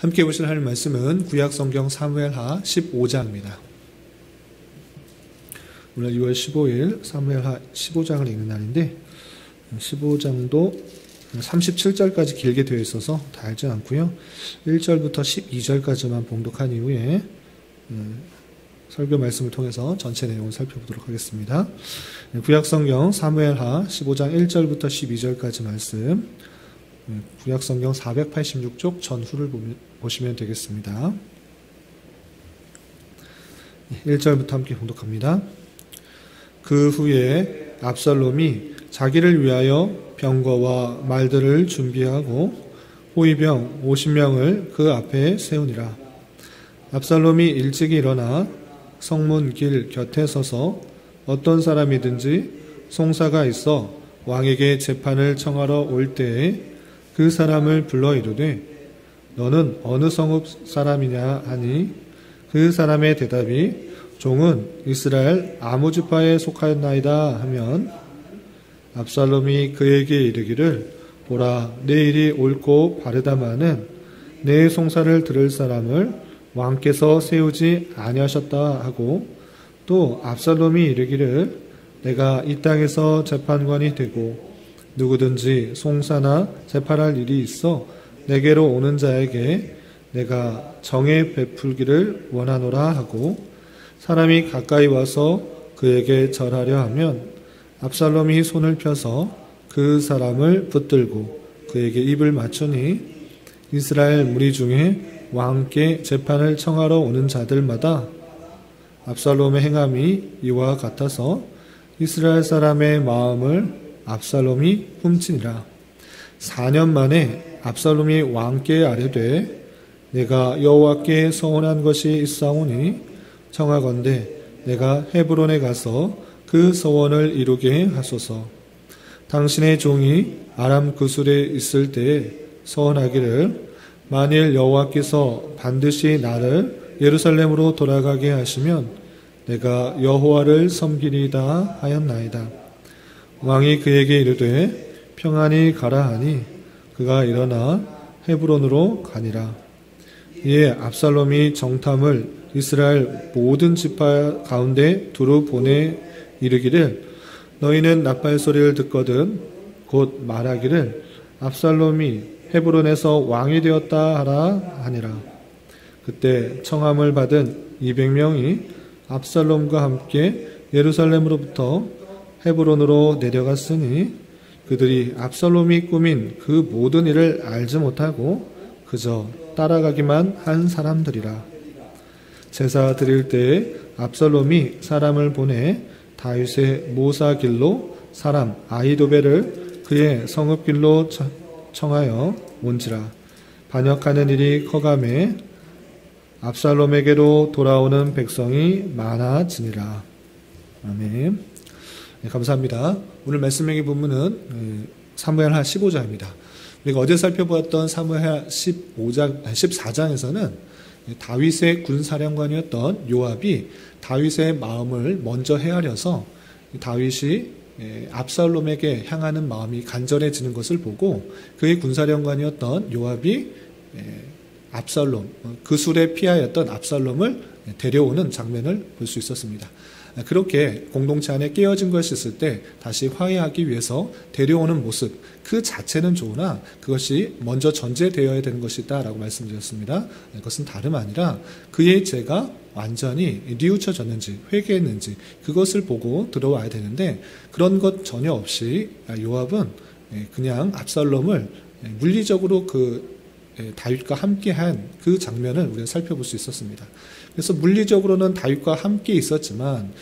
함께 보실 하나님 말씀은 구약성경 사무엘하 15장입니다. 오늘 2월 15일 사무엘하 15장을 읽는 날인데 15장도 37절까지 길게 되어 있어서 다 읽지 않고요. 1절부터 12절까지만 봉독한 이후에 설교 말씀을 통해서 전체 내용을 살펴보도록 하겠습니다. 구약성경 사무엘하 15장 1절부터 12절까지 말씀, 구약성경 486쪽 전후를 보시면 되겠습니다. 1절부터 함께 봉독합니다. 그 후에 압살롬이 자기를 위하여 병거와 말들을 준비하고 호위병 50명을 그 앞에 세우니라. 압살롬이 일찍이 일어나 성문 길 곁에 서서 어떤 사람이든지 송사가 있어 왕에게 재판을 청하러 올 때에 그 사람을 불러 이르되 너는 어느 성읍 사람이냐 하니 그 사람의 대답이 종은 이스라엘 아무 지파에 속하였나이다 하면 압살롬이 그에게 이르기를 보라 내 일이 옳고 바르다마는 내 송사를 들을 사람을 왕께서 세우지 아니하셨다 하고 또 압살롬이 이르기를 내가 이 땅에서 재판관이 되고 누구든지 송사나 재판할 일이 있어 내게로 오는 자에게 내가 정에 베풀기를 원하노라 하고 사람이 가까이 와서 그에게 절하려 하면 압살롬이 손을 펴서 그 사람을 붙들고 그에게 입을 맞추니 이스라엘 무리 중에 왕께 재판을 청하러 오는 자들마다 압살롬의 행함이 이와 같아서 이스라엘 사람의 마음을 압살롬이 훔치니라. 4년 만에 압살롬이 왕께 아뢰되 내가 여호와께 서원한 것이 있사오니 청하건대 내가 헤브론에 가서 그 서원을 이루게 하소서. 당신의 종이 아람 구술에 있을 때에 서원하기를 만일 여호와께서 반드시 나를 예루살렘으로 돌아가게 하시면 내가 여호와를 섬기리이다 하였나이다. 왕이 그에게 이르되 평안히 가라 하니 그가 일어나 헤브론으로 가니라. 이에 압살롬이 정탐을 이스라엘 모든 지파 가운데 두루 보내 이르기를 너희는 나팔 소리를 듣거든 곧 말하기를 압살롬이 헤브론에서 왕이 되었다 하라 하니라. 그때 청함을 받은 200명이 압살롬과 함께 예루살렘으로부터 헤브론으로 내려갔으니 그들이 압살롬이 꾸민 그 모든 일을 알지 못하고 그저 따라가기만 한 사람들이라. 제사 드릴 때에 압살롬이 사람을 보내 다윗의 모사길로 사람 아히도벨을 그의 성읍길로 청하여 온지라. 반역하는 일이 커가매 압살롬에게로 돌아오는 백성이 많아지니라. 아멘. 네, 감사합니다. 오늘 말씀의 본문은 사무엘하 15장입니다. 우리가 어제 살펴보았던 사무엘하 14장에서는 다윗의 군사령관이었던 요압이 다윗의 마음을 먼저 헤아려서 다윗이 압살롬에게 향하는 마음이 간절해지는 것을 보고 그의 군사령관이었던 요압이 압살롬, 그술에 피하였던 압살롬을 데려오는 장면을 볼 수 있었습니다. 그렇게 공동체 안에 깨어진 것이 있을 때 다시 화해하기 위해서 데려오는 모습 그 자체는 좋으나 그것이 먼저 전제되어야 되는 것이다 라고 말씀드렸습니다. 그것은 다름 아니라 그의 죄가 완전히 뉘우쳐졌는지 회개했는지 그것을 보고 들어와야 되는데 그런 것 전혀 없이 요압은 그냥 압살롬을 물리적으로 다윗과 함께한 그 장면을 우리가 살펴볼 수 있었습니다. 그래서 물리적으로는 다윗과 함께 있었지만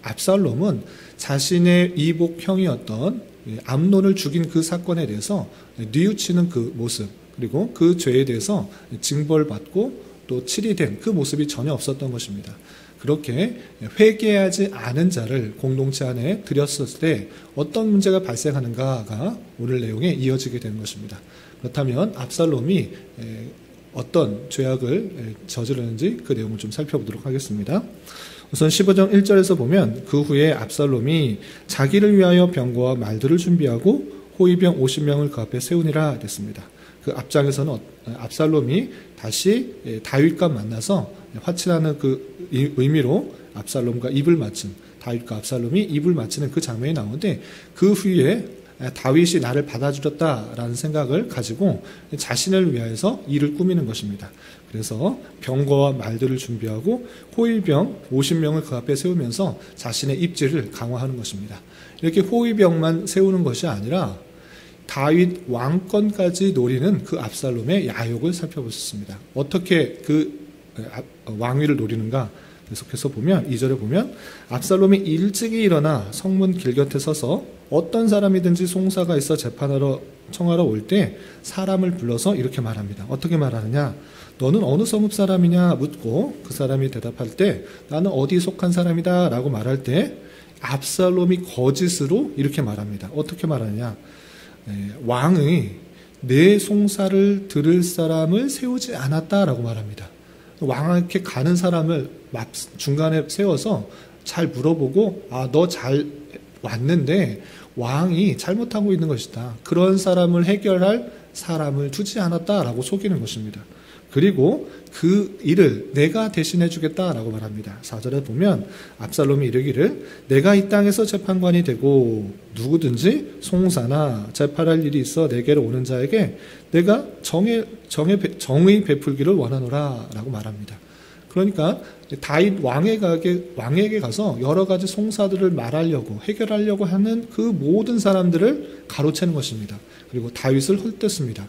압살롬은 자신의 이복 형이었던 암논을 죽인 그 사건에 대해서 뉘우치는 그 모습 그리고 그 죄에 대해서 징벌받고 또 치리된 그 모습이 전혀 없었던 것입니다. 그렇게 회개하지 않은 자를 공동체 안에 들였을 때 어떤 문제가 발생하는가가 오늘 내용에 이어지게 되는 것입니다. 그렇다면 압살롬이 어떤 죄악을 저질렀는지 그 내용을 좀 살펴보도록 하겠습니다. 우선 15장 1절에서 보면 그 후에 압살롬이 자기를 위하여 병거와 말들을 준비하고 호위병 50명을 그 앞에 세우니라 됐습니다. 그 앞장에서는 압살롬이 다시 다윗과 만나서 화친하는 그 의미로 압살롬과 입을 맞춘, 다윗과 압살롬이 입을 맞추는 그 장면이 나오는데, 그 후에 다윗이 나를 받아주렸다라는 생각을 가지고 자신을 위하여서 일을 꾸미는 것입니다. 그래서 병거와 말들을 준비하고 호위병 50명을 그 앞에 세우면서 자신의 입지를 강화하는 것입니다. 이렇게 호위병만 세우는 것이 아니라 다윗 왕권까지 노리는 그 압살롬의 야욕을 살펴볼 수 있습니다. 어떻게 그 왕위를 노리는가? 계속해서 보면 2절에 보면 압살롬이 일찍이 일어나 성문 길곁에 서서 어떤 사람이든지 송사가 있어 재판하러 청하러 올 때 사람을 불러서 이렇게 말합니다. 어떻게 말하느냐? 너는 어느 성읍 사람이냐 묻고 그 사람이 대답할 때 나는 어디 속한 사람이다 라고 말할 때 압살롬이 거짓으로 이렇게 말합니다. 어떻게 말하느냐? 왕의 내 송사를 들을 사람을 세우지 않았다라고 말합니다. 왕에게 가는 사람을 중간에 세워서 잘 물어보고, 너 잘 왔는데 왕이 잘못하고 있는 것이다. 그런 사람을 해결할 사람을 두지 않았다라고 속이는 것입니다. 그리고 그 일을 내가 대신해 주겠다라고 말합니다. 4절에 보면 압살롬이 이르기를 내가 이 땅에서 재판관이 되고 누구든지 송사나 재판할 일이 있어 내게로 오는 자에게 내가 정의 베풀기를 원하노라 라고 말합니다. 그러니까 다윗 왕에게 가서 여러 가지 송사들을 말하려고 해결하려고 하는 그 모든 사람들을 가로채는 것입니다. 그리고 다윗을 헐뜯습니다.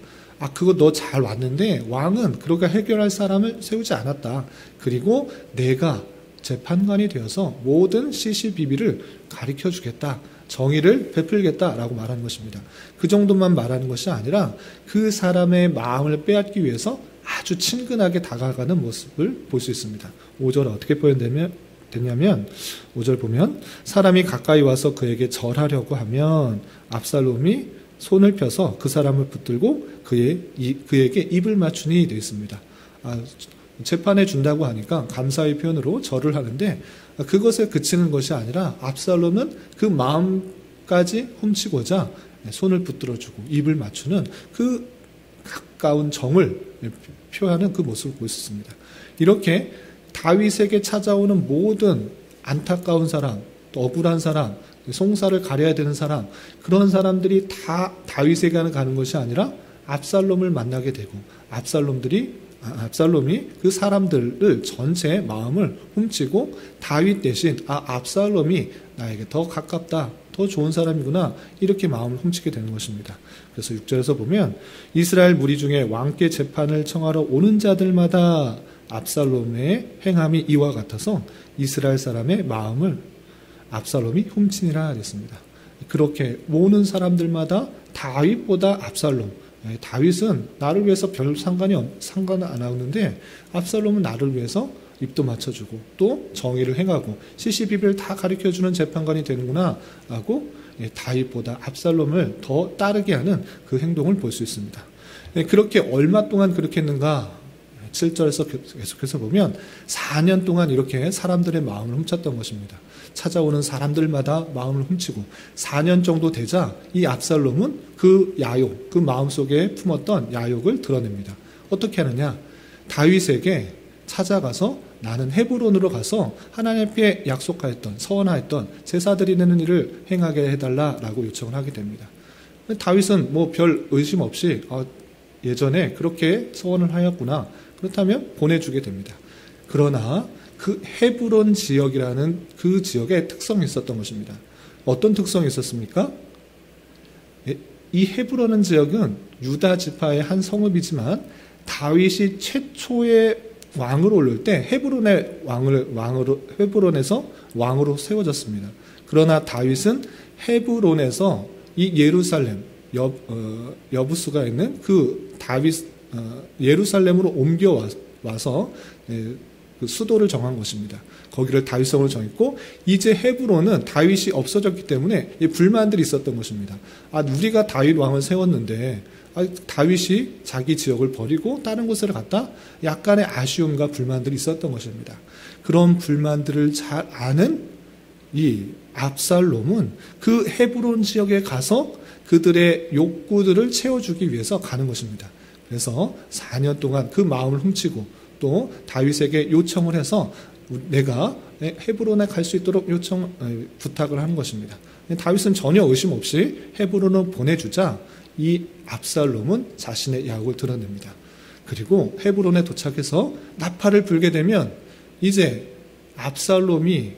그거 너 잘 왔는데 왕은 그렇게 해결할 사람을 세우지 않았다. 그리고 내가 재판관이 되어서 모든 시시비비를 가르쳐 주겠다. 정의를 베풀겠다라고 말하는 것입니다. 그 정도만 말하는 것이 아니라 그 사람의 마음을 빼앗기 위해서 아주 친근하게 다가가는 모습을 볼 수 있습니다. 5절에 어떻게 표현되냐면 5절 보면 사람이 가까이 와서 그에게 절하려고 하면 압살롬이 손을 펴서 그 사람을 붙들고 그에게 입을 맞추니 되어 있습니다. 재판해 준다고 하니까 감사의 표현으로 절을 하는데 그것에 그치는 것이 아니라 압살롬은 그 마음까지 훔치고자 손을 붙들어주고 입을 맞추는 그 가까운 정을 표하는 그 모습을 볼 수 있습니다. 이렇게 다윗에게 찾아오는 모든 안타까운 사람, 또 억울한 사람, 송사를 가려야 되는 사람, 그런 사람들이 다 다윗에게 가는 것이 아니라 압살롬을 만나게 되고 압살롬이 그 사람들을 전체의 마음을 훔치고 다윗 대신 압살롬이 나에게 더 가깝다, 더 좋은 사람이구나 이렇게 마음을 훔치게 되는 것입니다. 그래서 6절에서 보면 이스라엘 무리 중에 왕께 재판을 청하러 오는 자들마다 압살롬의 행함이 이와 같아서 이스라엘 사람의 마음을 압살롬이 훔치니라 했습니다. 그렇게 모든 사람들마다 다윗보다 압살롬, 다윗은 나를 위해서 별 상관 안 하는데 압살롬은 나를 위해서 입도 맞춰주고 또 정의를 행하고 시시비비를 다 가르쳐주는 재판관이 되는구나 라고 다윗보다 압살롬을 더 따르게 하는 그 행동을 볼 수 있습니다. 그렇게 얼마 동안 그렇게 했는가? 7절에서 계속해서 보면 4년 동안 이렇게 사람들의 마음을 훔쳤던 것입니다. 찾아오는 사람들마다 마음을 훔치고 4년 정도 되자 이 압살롬은 그 야욕, 그 마음속에 품었던 야욕을 드러냅니다. 어떻게 하느냐? 다윗에게 찾아가서 나는 헤브론으로 가서 하나님 앞에 약속하였던, 서원하였던 제사 드리는 일을 행하게 해달라라고 요청을 하게 됩니다. 다윗은 별 의심 없이 예전에 그렇게 서원을 하였구나. 그렇다면 보내주게 됩니다. 그러나 그 헤브론 지역이라는 그 지역에 특성이 있었던 것입니다. 어떤 특성이 있었습니까? 이 헤브론 지역은 유다 지파의 한 성읍이지만 다윗이 최초의 왕으로 올릴 때 헤브론에서 왕으로 세워졌습니다. 그러나 다윗은 헤브론에서 이 예루살렘 여부수가 있는 그 예루살렘으로 옮겨와서 그 수도를 정한 것입니다. 거기를 다윗성으로 정했고 이제 헤브론은 다윗이 없어졌기 때문에 불만들이 있었던 것입니다. 우리가 다윗 왕을 세웠는데 다윗이 자기 지역을 버리고 다른 곳으로 갔다? 약간의 아쉬움과 불만들이 있었던 것입니다. 그런 불만들을 잘 아는 이 압살롬은 그 헤브론 지역에 가서 그들의 욕구들을 채워주기 위해서 가는 것입니다. 그래서 4년 동안 그 마음을 훔치고 또 다윗에게 요청을 해서 내가 헤브론에 갈 수 있도록 부탁을 하는 것입니다. 다윗은 전혀 의심 없이 헤브론을 보내주자 이 압살롬은 자신의 야욕을 드러냅니다. 그리고 헤브론에 도착해서 나팔을 불게 되면 이제 압살롬이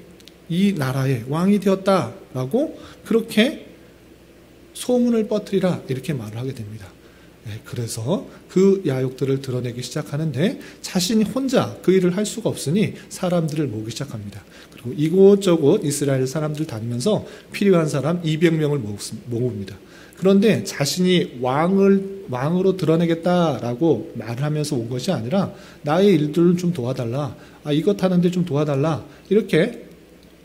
이 나라의 왕이 되었다라고 그렇게 소문을 퍼뜨리라 이렇게 말을 하게 됩니다. 그래서 그 야욕들을 드러내기 시작하는데 자신이 혼자 그 일을 할 수가 없으니 사람들을 모으기 시작합니다. 그리고 이곳저곳 이스라엘 사람들 다니면서 필요한 사람 200명을 모읍니다. 그런데 자신이 왕으로 드러내겠다라고 말을 하면서 온 것이 아니라 나의 일들을 좀 도와달라. 이것 하는데 좀 도와달라. 이렇게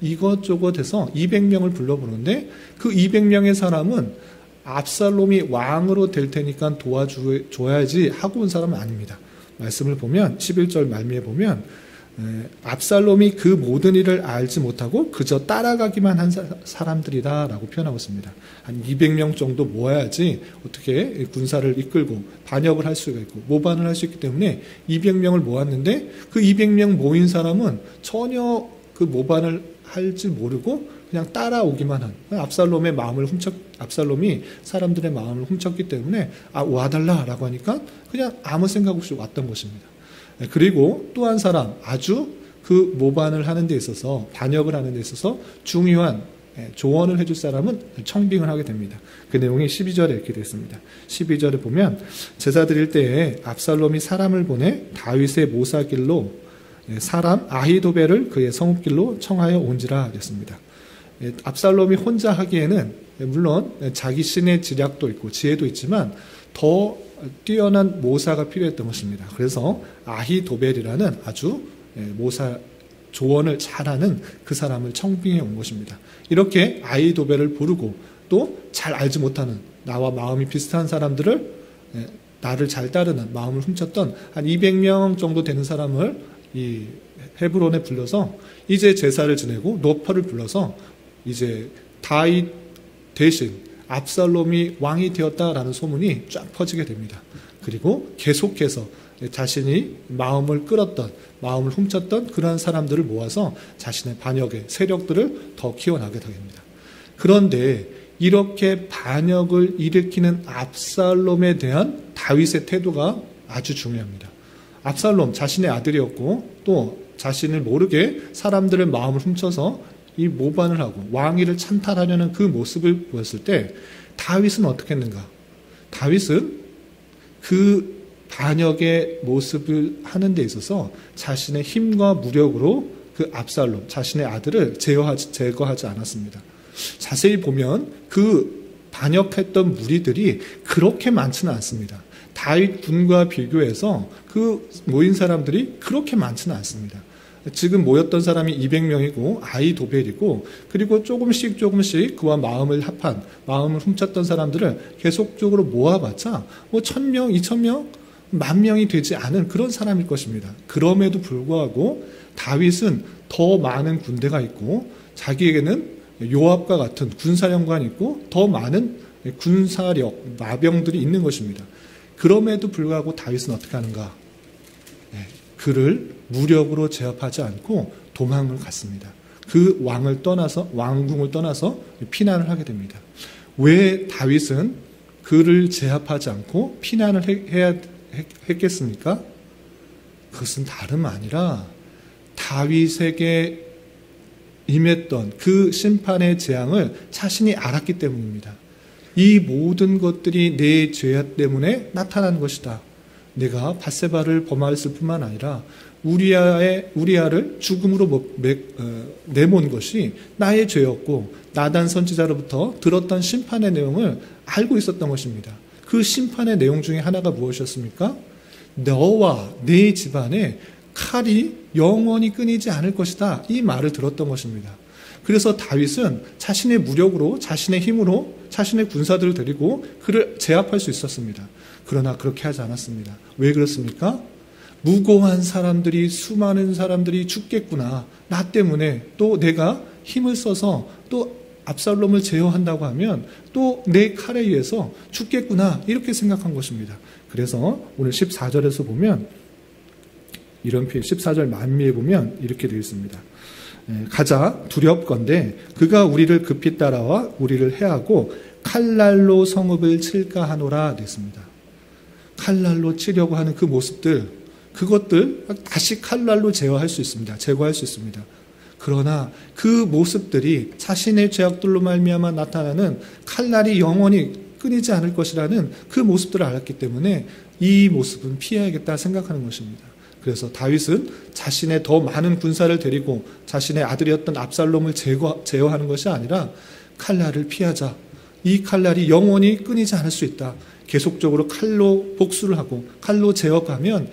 이것저것 해서 200명을 불러보는데 그 200명의 사람은 압살롬이 왕으로 될 테니까 도와줘야지 하고 온 사람은 아닙니다. 말씀을 보면 11절 말미에 보면 압살롬이 그 모든 일을 알지 못하고 그저 따라가기만 한 사람들이다 라고 표현하고 있습니다. 한 200명 정도 모아야지 어떻게 군사를 이끌고 반역을 할 수가 있고 모반을 할 수 있기 때문에 200명을 모았는데 그 200명 모인 사람은 전혀 그 모반을 할지 모르고 그냥 따라오기만 한 압살롬이 사람들의 마음을 훔쳤기 때문에 와달라라고 하니까 그냥 아무 생각 없이 왔던 것입니다. 그리고 또 한 사람 아주 그 모반을 하는 데 있어서 반역을 하는 데 있어서 중요한 조언을 해줄 사람은 청빙을 하게 됩니다. 그 내용이 12절에 이렇게 되어 있습니다. 12절에 보면 제사 드릴 때에 압살롬이 사람을 보내 다윗의 모사길로 사람 아히도벨을 그의 성읍길로 청하여 온지라 하겠습니다. 압살롬이 혼자 하기에는 물론 자기 신의 지략도 있고 지혜도 있지만 더 뛰어난 모사가 필요했던 것입니다. 그래서 아히도벨이라는 아주 모사 조언을 잘하는 그 사람을 청빙해 온 것입니다. 이렇게 아히도벨을 부르고 또 잘 알지 못하는 나와 마음이 비슷한 사람들을 나를 잘 따르는 마음을 훔쳤던 한 200명 정도 되는 사람을 이 헤브론에 불러서 이제 제사를 지내고 노퍼를 불러서 이제 다윗 대신 압살롬이 왕이 되었다라는 소문이 쫙 퍼지게 됩니다. 그리고 계속해서 자신이 마음을 끌었던, 마음을 훔쳤던 그러한 사람들을 모아서 자신의 반역의 세력들을 더 키워나게 됩니다. 그런데 이렇게 반역을 일으키는 압살롬에 대한 다윗의 태도가 아주 중요합니다. 압살롬 자신의 아들이었고 또 자신을 모르게 사람들의 마음을 훔쳐서 이 모반을 하고 왕위를 찬탈하려는 그 모습을 보였을 때 다윗은 어떻게 했는가? 다윗은 그 반역의 모습을 하는 데 있어서 자신의 힘과 무력으로 그 압살롬, 자신의 아들을 제거하지 않았습니다. 자세히 보면 그 반역했던 무리들이 그렇게 많지는 않습니다. 다윗 군과 비교해서 그 모인 사람들이 그렇게 많지는 않습니다. 지금 모였던 사람이 200명이고 아히도벨이고 그리고 조금씩 그와 마음을 합한, 마음을 훔쳤던 사람들을 계속적으로 모아봤자 뭐 1000명, 2000명, 10,000명이 되지 않은 그런 사람일 것입니다. 그럼에도 불구하고 다윗은 더 많은 군대가 있고 자기에게는 요압과 같은 군사령관이 있고 더 많은 군사력, 마병들이 있는 것입니다. 그럼에도 불구하고 다윗은 어떻게 하는가? 그를 무력으로 제압하지 않고 도망을 갔습니다. 그 왕궁을 떠나서 피난을 하게 됩니다. 왜 다윗은 그를 제압하지 않고 피난을 했겠습니까? 그것은 다름 아니라 다윗에게 임했던 그 심판의 재앙을 자신이 알았기 때문입니다. 이 모든 것들이 내 죄 때문에 나타난 것이다. 내가 밧세바를 범하였을 뿐만 아니라 우리아를 죽음으로 내몬 것이 나의 죄였고 나단 선지자로부터 들었던 심판의 내용을 알고 있었던 것입니다. 그 심판의 내용 중에 하나가 무엇이었습니까? 너와 네 집안에 칼이 영원히 끊이지 않을 것이다. 이 말을 들었던 것입니다. 그래서 다윗은 자신의 무력으로, 자신의 힘으로 자신의 군사들을 데리고 그를 제압할 수 있었습니다. 그러나 그렇게 하지 않았습니다. 왜 그렇습니까? 무고한 사람들이, 수많은 사람들이 죽겠구나. 나 때문에 또 내가 힘을 써서 또 압살롬을 제어한다고 하면 또 내 칼에 의해서 죽겠구나 이렇게 생각한 것입니다. 그래서 오늘 14절에서 보면 이런 표현 14절 만미에 보면 이렇게 되어 있습니다. 가자 두렵건대 그가 우리를 급히 따라와 우리를 해하고 칼날로 성읍을 칠까 하노라 됐습니다. 칼날로 치려고 하는 그 모습들 그것들 다시 칼날로 제거할 수 있습니다. 그러나 그 모습들이 자신의 죄악들로 말미암아 나타나는 칼날이 영원히 끊이지 않을 것이라는 그 모습들을 알았기 때문에 이 모습은 피해야겠다 생각하는 것입니다. 그래서 다윗은 자신의 더 많은 군사를 데리고 자신의 아들이었던 압살롬을 제어하는 것이 아니라 칼날을 피하자. 이 칼날이 영원히 끊이지 않을 수 있다. 계속적으로 칼로 복수를 하고 칼로 제어가면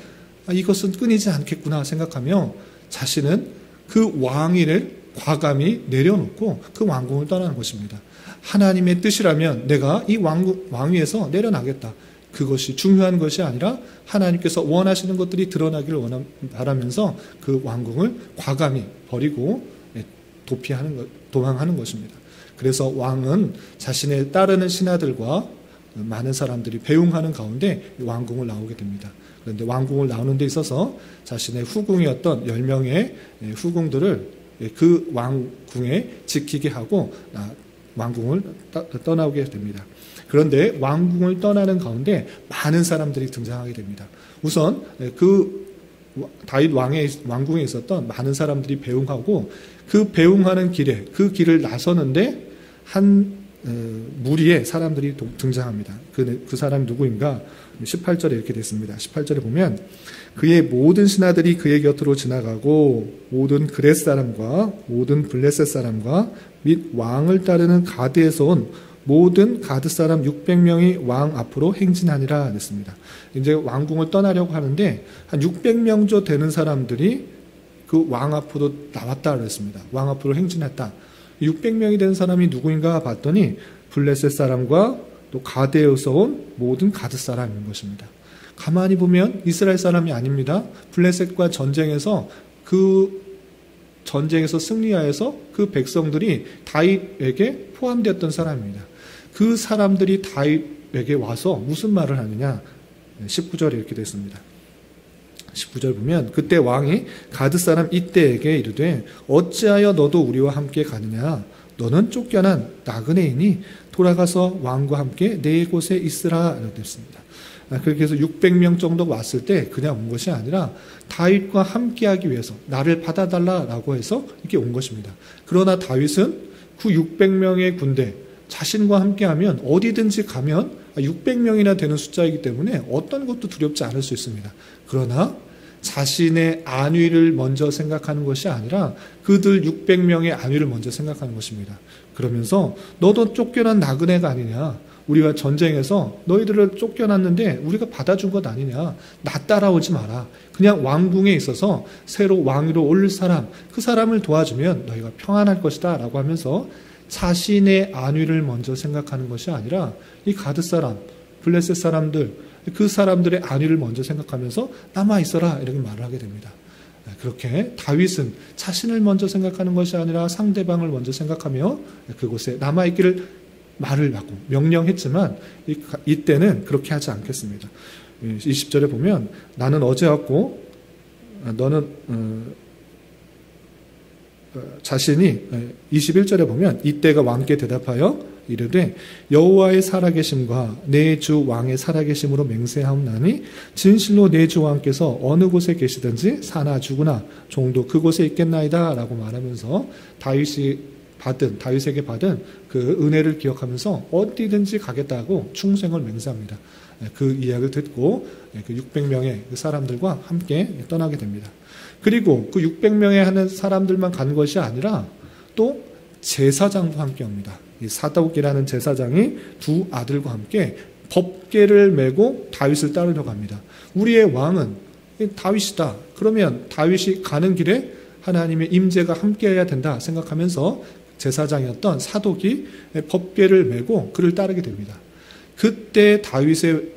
이것은 끊이지 않겠구나 생각하며 자신은 그 왕위를 과감히 내려놓고 그 왕궁을 떠나는 것입니다. 하나님의 뜻이라면 내가 이 왕위에서 내려나겠다. 그것이 중요한 것이 아니라 하나님께서 원하시는 것들이 드러나기를 바라면서 그 왕궁을 과감히 버리고 도망하는 것입니다. 그래서 왕은 자신의 따르는 신하들과 많은 사람들이 배웅하는 가운데 왕궁을 나오게 됩니다. 그런데 왕궁을 나오는 데 있어서 자신의 후궁이었던 10명의 후궁들을 그 왕궁에 지키게 하고 왕궁을 떠나오게 됩니다. 그런데 왕궁을 떠나는 가운데 많은 사람들이 등장하게 됩니다. 우선 그 다윗 왕궁에 있었던 많은 사람들이 배웅하고 그 배웅하는 길에 그 길을 나서는데 한 무리의 사람들이 등장합니다. 그 사람이 누구인가? 18절에 이렇게 됐습니다. 18절에 보면 그의 모든 신하들이 그의 곁으로 지나가고 모든 그렛 사람과 모든 블레셋 사람과 및 왕을 따르는 가드에서 온 모든 가드 사람 600명이 왕 앞으로 행진하니라 했습니다. 이제 왕궁을 떠나려고 하는데 한 600명 조 되는 사람들이 그 왕 앞으로 나왔다 그랬습니다. 왕 앞으로 행진했다. 600명이 된 사람이 누구인가 봤더니 블레셋 사람과 또 가드에서 온 모든 가드 사람인 것입니다. 가만히 보면 이스라엘 사람이 아닙니다. 블레셋과 전쟁에서 승리하여서 그 백성들이 다윗에게 포함되었던 사람입니다. 그 사람들이 다윗에게 와서 무슨 말을 하느냐? 19절에 이렇게 됐습니다. 19절 보면 그때 왕이 가드 사람 이때에게 이르되 어찌하여 너도 우리와 함께 가느냐? 너는 쫓겨난 나그네이니 돌아가서 왕과 함께 네 곳에 있으라 이렇게 됐습니다. 그렇게 해서 600명 정도 왔을 때 그냥 온 것이 아니라 다윗과 함께하기 위해서 나를 받아달라라고 해서 이렇게 온 것입니다. 그러나 다윗은 그 600명의 군대 자신과 함께하면 어디든지 가면 600명이나 되는 숫자이기 때문에 어떤 것도 두렵지 않을 수 있습니다. 그러나 자신의 안위를 먼저 생각하는 것이 아니라 그들 600명의 안위를 먼저 생각하는 것입니다. 그러면서 너도 쫓겨난 나그네가 아니냐? 우리가 전쟁에서 너희들을 쫓겨났는데 우리가 받아준 것 아니냐? 나 따라오지 마라. 그냥 왕궁에 있어서 새로 왕위로 오를 사람, 그 사람을 도와주면 너희가 평안할 것이다 라고 하면서 자신의 안위를 먼저 생각하는 것이 아니라 이 가드 사람, 블레셋 사람들, 그 사람들의 안위를 먼저 생각하면서 남아있어라 이렇게 말을 하게 됩니다. 그렇게 다윗은 자신을 먼저 생각하는 것이 아니라 상대방을 먼저 생각하며 그곳에 남아있기를 말을 하고 명령했지만 이때는 그렇게 하지 않겠습니다. 20절에 보면 나는 어제 왔고 너는 자신이 21절에 보면 이때가 왕께 대답하여 이르되 여호와의 살아계심과 내 주 왕의 살아계심으로 맹세하옵나니 진실로 내 주 왕께서 어느 곳에 계시든지 사나 죽으나 종도 그곳에 있겠나이다 라고 말하면서 다윗에게 받은 그 은혜를 기억하면서 어디든지 가겠다고 충성을 맹세합니다. 그 이야기를 듣고 그 600명의 그 사람들과 함께 떠나게 됩니다. 그리고 그 600명의 하는 사람들만 간 것이 아니라 또 제사장도 함께 옵니다. 이 사독이라는 제사장이 두 아들과 함께 법궤를 메고 다윗을 따르려고 합니다. 우리의 왕은 다윗이다. 그러면 다윗이 가는 길에 하나님의 임재가 함께해야 된다 생각하면서 제사장이었던 사독이 법궤를 메고 그를 따르게 됩니다. 그때 다윗의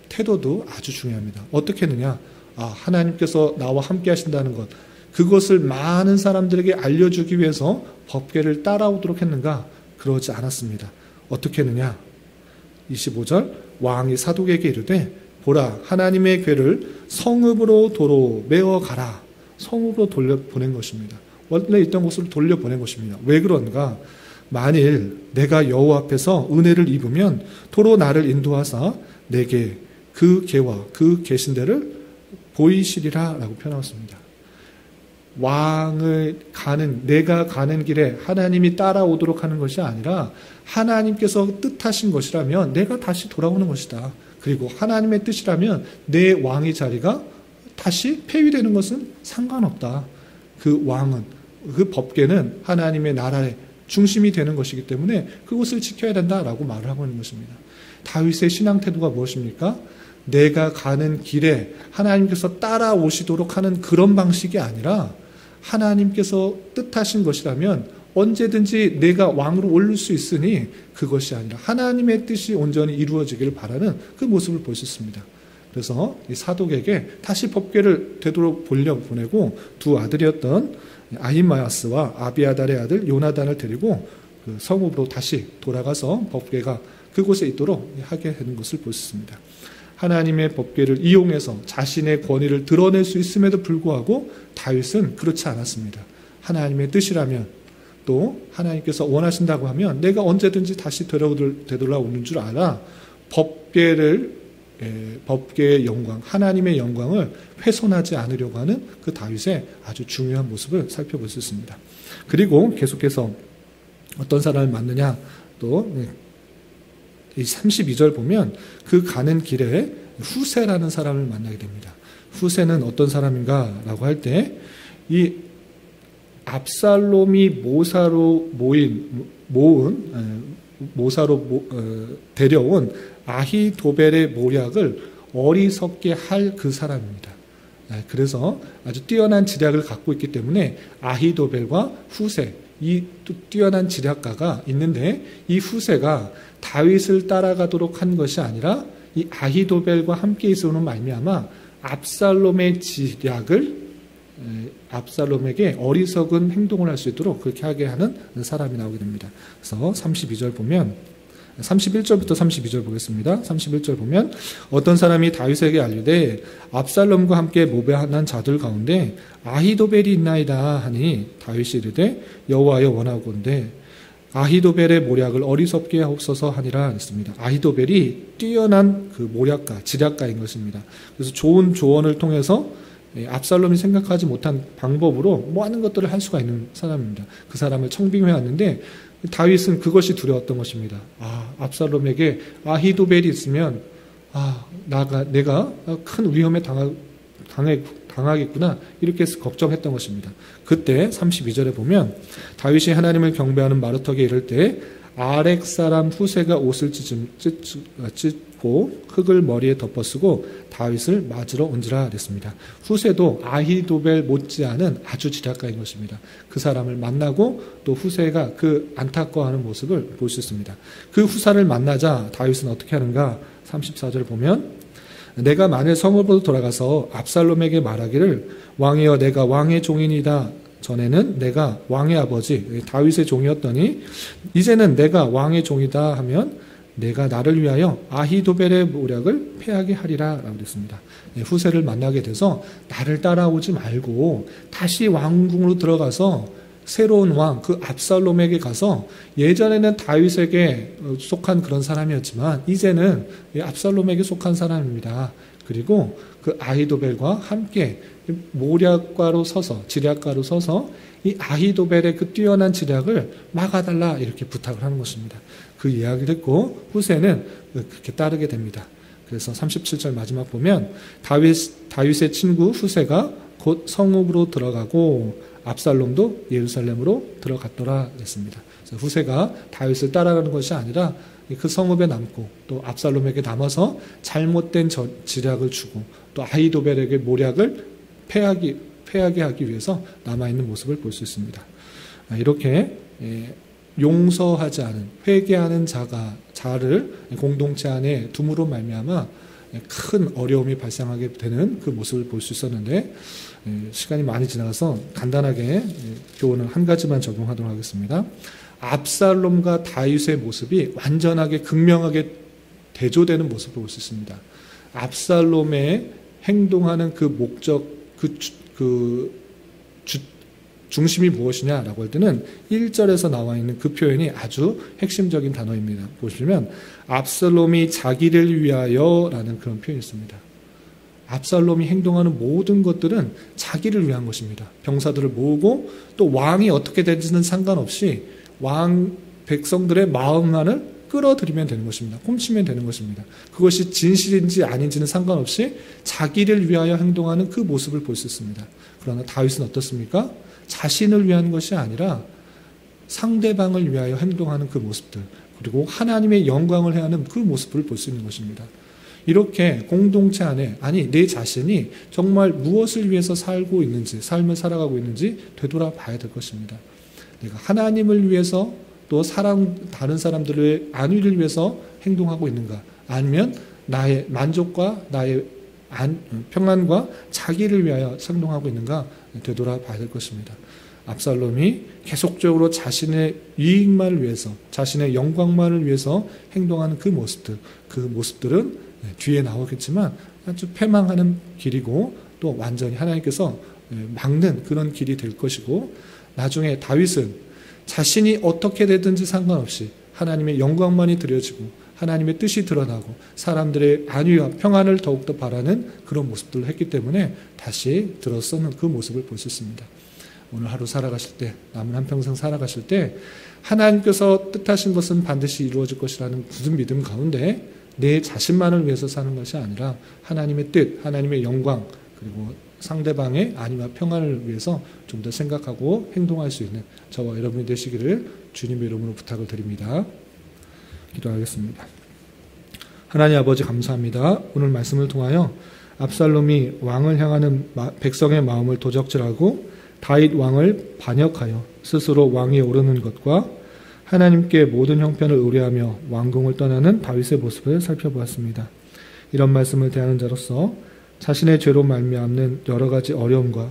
태도도 아주 중요합니다. 어떻게 했느냐? 하나님께서 나와 함께 하신다는 것, 그것을 많은 사람들에게 알려주기 위해서 법궤를 따라오도록 했는가? 그러지 않았습니다. 어떻게 했느냐? 25절 왕이 사독에게 이르되 보라 하나님의 궤를 성읍으로 도로 메어 가라. 성읍으로 돌려보낸 것입니다. 원래 있던 곳으로 돌려보낸 것입니다. 왜 그런가? 만일 내가 여호와 앞에서 은혜를 입으면 도로 나를 인도하사 내게 그 궤와 그 계신대를 보이시리라 라고 표현하였습니다. 내가 가는 길에 하나님이 따라오도록 하는 것이 아니라 하나님께서 뜻하신 것이라면 내가 다시 돌아오는 것이다. 그리고 하나님의 뜻이라면 내 왕의 자리가 다시 폐위되는 것은 상관없다. 그 왕은, 그 법궤는 하나님의 나라의 중심이 되는 것이기 때문에 그것을 지켜야 된다라고 말을 하고 있는 것입니다. 다윗의 신앙 태도가 무엇입니까? 내가 가는 길에 하나님께서 따라오시도록 하는 그런 방식이 아니라 하나님께서 뜻하신 것이라면 언제든지 내가 왕으로 오를 수 있으니 그것이 아니라 하나님의 뜻이 온전히 이루어지기를 바라는 그 모습을 볼 수 있습니다. 그래서 이 사독에게 다시 법궤를 되돌아보내고 두 아들이었던 아히마야스와 아비아달의 아들 요나단을 데리고 그 성읍으로 다시 돌아가서 법궤가 그곳에 있도록 하게 되는 것을 볼 수 있습니다. 하나님의 법궤를 이용해서 자신의 권위를 드러낼 수 있음에도 불구하고 다윗은 그렇지 않았습니다. 하나님의 뜻이라면 또 하나님께서 원하신다고 하면 내가 언제든지 다시 되돌아오는 줄 알아 법궤의 영광, 하나님의 영광을 훼손하지 않으려고 하는 그 다윗의 아주 중요한 모습을 살펴볼 수 있습니다. 그리고 계속해서 어떤 사람을 만느냐, 또 이 32절 보면 그 가는 길에 후세라는 사람을 만나게 됩니다. 후세는 어떤 사람인가라고 할 때 이 압살롬이 모사로 데려온 아히도벨의 모략을 어리석게 할 그 사람입니다. 그래서 아주 뛰어난 지략을 갖고 있기 때문에 아히도벨과 후세, 이 뛰어난 지략가가 있는데 이 후세가 다윗을 따라가도록 한 것이 아니라 이 아히도벨과 함께 있으므로 말미암아 압살롬의 지략을 압살롬에게 어리석은 행동을 할 수 있도록 그렇게 하게 하는 사람이 나오게 됩니다. 그래서 32절 보면 31절부터 32절 보겠습니다. 31절 보면 어떤 사람이 다윗에게 알리되 압살롬과 함께 모배한 자들 가운데 아히도벨이 있나이다 하니 다윗이 이르되 여호와여 원하건대 아히도벨의 모략을 어리석게 하옵소서 하니라 했습니다. 아히도벨이 뛰어난 그 모략가, 지략가인 것입니다. 그래서 좋은 조언을 통해서 압살롬이 생각하지 못한 방법으로 뭐 하는 것들을 할 수가 있는 사람입니다. 그 사람을 청빙해 왔는데 다윗은 그것이 두려웠던 것입니다. 압살롬에게 아히도벨이 있으면 내가 큰 위험에 당하겠구나 이렇게 해서 걱정했던 것입니다. 그때 32절에 보면 다윗이 하나님을 경배하는 마루턱에 이를 때 아렉 사람 후세가 옷을 찢고 흙을 머리에 덮어쓰고 다윗을 맞으러 온지라 그랬습니다. 후세도 아히도벨 못지않은 아주 지략가인 것입니다. 그 사람을 만나고 또 후세가 그 안타까워하는 모습을 볼 수 있습니다. 그 후사를 만나자 다윗은 어떻게 하는가? 34절 보면 내가 만일 성읍으로 돌아가서 압살롬에게 말하기를 왕이여 내가 왕의 종이니이다. 전에는 내가 왕의 아버지 다윗의 종이었더니 이제는 내가 왕의 종이다 하면 내가 나를 위하여 아히도벨의 모략을 패하게 하리라 라고 그랬습니다. 후세를 만나게 돼서 나를 따라오지 말고 다시 왕궁으로 들어가서 새로운 왕, 그 압살롬에게 가서 예전에는 다윗에게 속한 그런 사람이었지만 이제는 압살롬에게 속한 사람입니다. 그리고 그 아히도벨과 함께 모략가로 서서 지략가로 서서 이 아히도벨의 그 뛰어난 지략을 막아달라 이렇게 부탁을 하는 것입니다. 그 이야기를 듣고 후세는 그렇게 따르게 됩니다. 그래서 37절 마지막 보면 다윗의 친구 후세가 곧 성읍으로 들어가고 압살롬도 예루살렘으로 들어갔더라 했습니다. 그래서 후세가 다윗을 따라가는 것이 아니라 그 성읍에 남고 또 압살롬에게 남아서 잘못된 지략을 주고 또 아히도벨에게 모략을 패하게 하기 위해서 남아있는 모습을 볼 수 있습니다. 이렇게 용서하지 않은 회개하는 자를 공동체 안에 둠으로 말미암아 큰 어려움이 발생하게 되는 그 모습을 볼 수 있었는데 시간이 많이 지나가서 간단하게 교훈을 한 가지만 적용하도록 하겠습니다. 압살롬과 다윗의 모습이 완전하게 극명하게 대조되는 모습을 볼 수 있습니다. 압살롬의 행동하는 그 목적, 중심이 무엇이냐라고 할 때는 1절에서 나와 있는 그 표현이 아주 핵심적인 단어입니다. 보시면 압살롬이 자기를 위하여라는 그런 표현이 있습니다. 압살롬이 행동하는 모든 것들은 자기를 위한 것입니다. 병사들을 모으고 또 왕이 어떻게 되는지는 상관없이 왕 백성들의 마음만을 끌어들이면 되는 것입니다. 훔치면 되는 것입니다. 그것이 진실인지 아닌지는 상관없이 자기를 위하여 행동하는 그 모습을 볼 수 있습니다. 그러나 다윗은 어떻습니까? 자신을 위한 것이 아니라 상대방을 위하여 행동하는 그 모습들, 그리고 하나님의 영광을 해하는 그 모습을 볼 수 있는 것입니다. 이렇게 공동체 안에, 아니 내 자신이 정말 무엇을 위해서 살고 있는지, 삶을 살아가고 있는지 되돌아봐야 될 것입니다. 내가 하나님을 위해서 또 다른 사람들의 안위를 위해서 행동하고 있는가, 아니면 나의 만족과 나의 평안과 자기를 위하여 행동하고 있는가 되돌아봐야 될 것입니다. 압살롬이 계속적으로 자신의 이익만을 위해서, 자신의 영광만을 위해서 행동하는 그 모습들은 뒤에 나오겠지만 아주 패망하는 길이고 또 완전히 하나님께서 막는 그런 길이 될 것이고, 나중에 다윗은 자신이 어떻게 되든지 상관없이 하나님의 영광만이 드려지고 하나님의 뜻이 드러나고 사람들의 안위와 평안을 더욱더 바라는 그런 모습들을 했기 때문에 다시 들어서는 그 모습을 볼 수 있습니다. 오늘 하루 살아가실 때, 남은 한평생 살아가실 때 하나님께서 뜻하신 것은 반드시 이루어질 것이라는 굳은 믿음 가운데 내 자신만을 위해서 사는 것이 아니라 하나님의 뜻, 하나님의 영광, 그리고 상대방의 안위와 평안을 위해서 좀 더 생각하고 행동할 수 있는 저와 여러분이 되시기를 주님의 이름으로 부탁을 드립니다. 기도하겠습니다. 하나님 아버지 감사합니다. 오늘 말씀을 통하여 압살롬이 왕을 향하는 백성의 마음을 도적질하고 다윗 왕을 반역하여 스스로 왕위에 오르는 것과 하나님께 모든 형편을 의뢰하며 왕궁을 떠나는 다윗의 모습을 살펴보았습니다. 이런 말씀을 대하는 자로서 자신의 죄로 말미암는 여러 가지 어려움과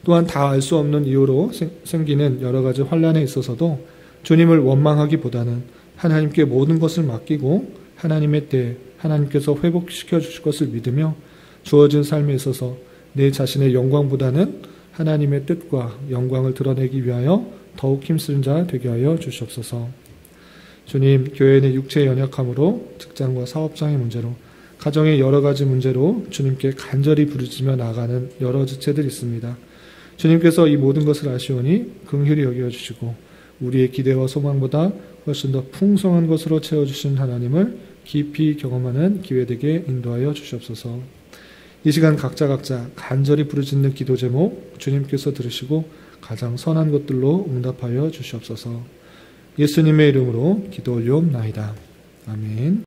또한 다 알 수 없는 이유로 생기는 여러 가지 환난에 있어서도 주님을 원망하기보다는 하나님께 모든 것을 맡기고 하나님의 때에 하나님께서 회복시켜 주실 것을 믿으며 주어진 삶에 있어서 내 자신의 영광보다는 하나님의 뜻과 영광을 드러내기 위하여 더욱 힘쓰는 자 되게 하여 주시옵소서. 주님, 교회의 육체의 연약함으로 직장과 사업장의 문제로 가정의 여러 가지 문제로 주님께 간절히 부르짖며 나아가는 여러 지체들이 있습니다. 주님께서 이 모든 것을 아시오니 긍휼히 여겨주시고 우리의 기대와 소망보다 훨씬 더 풍성한 것으로 채워주신 하나님을 깊이 경험하는 기회되게 인도하여 주시옵소서. 이 시간 각자 간절히 부르짖는 기도 제목 주님께서 들으시고 가장 선한 것들로 응답하여 주시옵소서. 예수님의 이름으로 기도 올리옵나이다. 아멘.